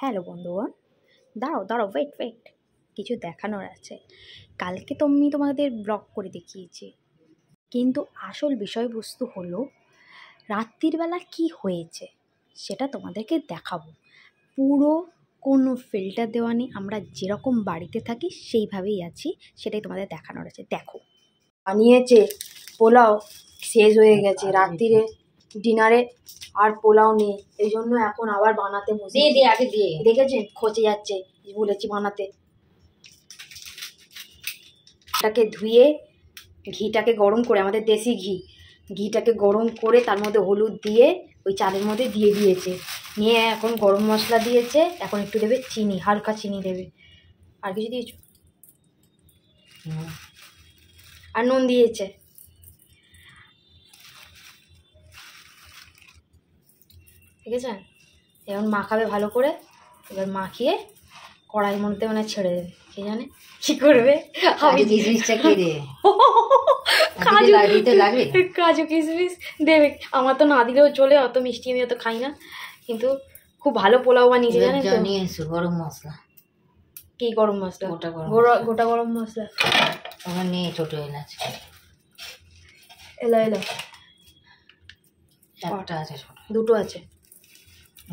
Hello বন্ধুগণ, দাঁড়াও দাঁড়াও, ওয়েট, কিছু দেখানোর আছে। কালকে তো আমি তোমাদের ব্লগ করে দেখিয়েছি, কিন্তু আসল বিষয়বস্তু হলো রাত্রির বেলা কি হয়েছে সেটা তোমাদেরকে দেখাবো। পুরো কোনো ফিল্টার দেওয়া নেই, আমরা যেরকম বাড়িতে থাকি সেইভাবেই আছি, সেটাই তোমাদের দেখানোর আছে। দেখো, বানিয়েছে পোলাও, শেষ হয়ে গেছে রাত্রিরে ডিনারে, আর পোলাও নেই, এই জন্য এখন আবার বানাতে বসে। আগে দিয়ে দেখেছেন খচে যাচ্ছে, বলেছি বানাতে। এটাকে ধুয়ে ঘিটাকে গরম করে, আমাদের দেশি ঘিটাকে গরম করে তার মধ্যে হলুদ দিয়ে ওই চালের মধ্যে দিয়ে দিয়েছে, নিয়ে এখন গরম মশলা দিয়েছে, এখন একটু দেবে চিনি, হালকা চিনি দেবে। আর কিছু দিয়েছো? আর নুন দিয়েছে। ঠিক আছে, এখন মাখাবে ভালো করে। এবার মাখিয়ে কড়াইয়ের মধ্যে মানে ছেড়ে দেবে। কে জানে কি করবে। কাজু কিশমিশ দেবে, আমার তো না দিলেও চলে, অত মিষ্টি আমি অত খাই না, কিন্তু খুব ভালো পোলাও বানিয়েছে জানেন তো। নিয়ে এসো গরম মশলা। কি গরম মশলা? গোটা গরম মশলা ওখানে নিয়ে, ছোট এলাচ, এলো একটা আছে, ছোট দুটো আছে।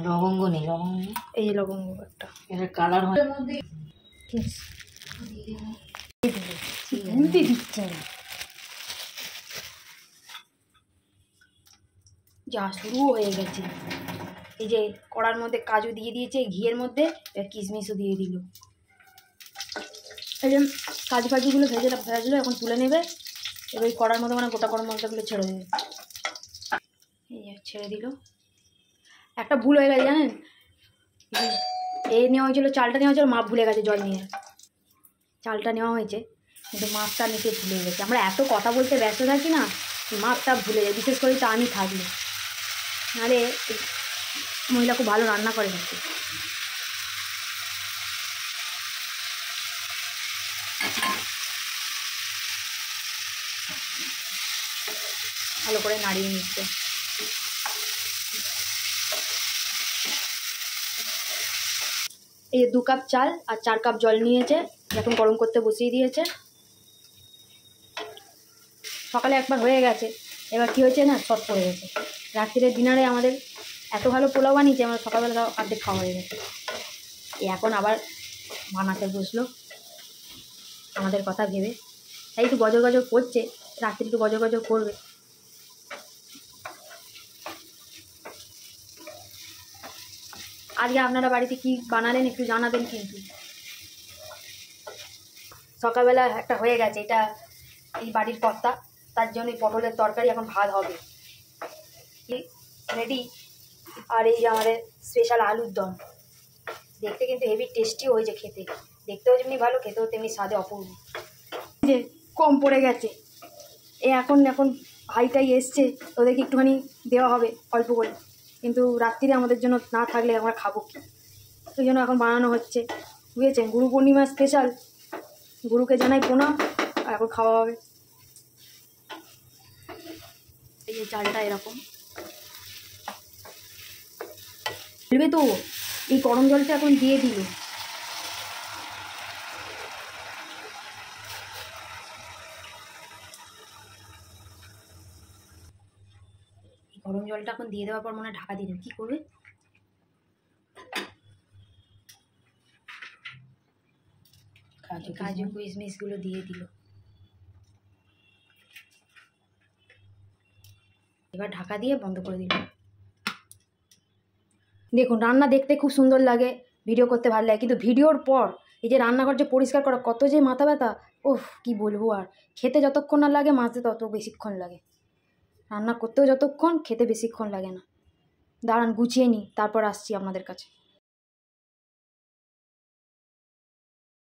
লবঙ্গ নেই, এই যে লবঙ্গ একটা, এটা কালার হয়। বুঝতে দিচ্ছে না, যা শুরু হয়ে গেছে। এই যে কড়ার মধ্যে কাজু দিয়ে দিয়েছে, ঘিয়ের মধ্যে কিশমিশও দিয়ে দিল। এই যে কাজু ফাজুগুলো ভেজলো, এখন তুলে নেবে। এবার এই কড়ার মধ্যে মানে গোটা গরম মশলাগুলো ছেড়ে দেবে। এই যে ছেড়ে দিল। একটা ভুল হয়ে গেছে জানেন, নেওয়া হয়েছিল, চালটা নেওয়া হয়েছিল, মাপ ভুলে গেছে, জল নিয়ে চালটা নেওয়া হয়েছে, কিন্তু মাপটা নিতে ভুলে গেছে। আমরা এত কথা বলতে ব্যস্ত থাকি না, মাপটা ভুলে যায়, বিশেষ করে তো আমি থাকলে। নাহলে মহিলা খুব ভালো রান্না করে নাকি। ভালো করে নাড়িয়ে নিচ্ছে। এই 2 কাপ চাল আর 4 কাপ জল নিয়েছে, এখন গরম করতে বসিয়ে দিয়েছে। সকালে একবার হয়ে গেছে, এবার কী হয়েছে না, শর্ট পড়ে গেছে। রাত্রিরের ডিনারে আমাদের এত ভালো পোলাও বানিয়েছে, আমার সকালবেলা অর্ধেক খাওয়া হয়ে গেছে। এখন আবার বানাতে বসলো আমাদের কথা ভেবে, তাই একটু গজর গজর করছে, রাত্রি একটু গজর গজর করবে। আজকে আপনারা বাড়িতে কি বানালেন একটু জানাবেন কিন্তু। সকালবেলা একটা হয়ে গেছে, এটা এই বাড়ির কর্তা, তার জন্য পটলের তরকারি, এখন ভাত হবে রেডি। আর এই যে আমাদের স্পেশাল আলুর দম, দেখতে কিন্তু হেভি টেস্টিও হয়েছে, খেতে দেখতেও যেমনি ভালো, খেতেও তেমনি স্বাদে অপূর্ব। যে কম পড়ে গেছে, এখন ভাইটাই এসছে, ওদেরকে একটুখানি দেওয়া হবে অল্প করে, কিন্তু রাত্রিরে আমাদের জন্য না থাকলে আমরা খাবো কি, ওই জন্য এখন বানানো হচ্ছে। বুঝেছেন, গুরু পূর্ণিমা স্পেশাল, গুরুকে জানাই প্রণাম, আর এখন খাওয়া হবে। এই যে চালটা এরকম বলবে তো, এই গরম জলটা এখন দিয়ে দিল। গরম জলটা এখন দিয়ে দেওয়ার পর মনে ঢাকা দিয়ে দেবে, কী করবে, কাজু কিশমিশগুলো দিয়ে দিল। এবার ঢাকা দিয়ে বন্ধ করে দিল। দেখুন, রান্না দেখতে খুব সুন্দর লাগে, ভিডিও করতে ভালো লাগে, কিন্তু ভিডিওর পর এই যে রান্নাঘর যে পরিষ্কার করা, কত যে মাথা ব্যথা, ওহ কি বলবো। আর খেতে যতক্ষণ না লাগে, মাজতে তত বেশিক্ষণ লাগে। রান্না করতেও যতক্ষণ, খেতে বেশিক্ষণ লাগে না। দাঁড়ান গুছিয়ে নিই, তারপর আসছি আপনাদের কাছে।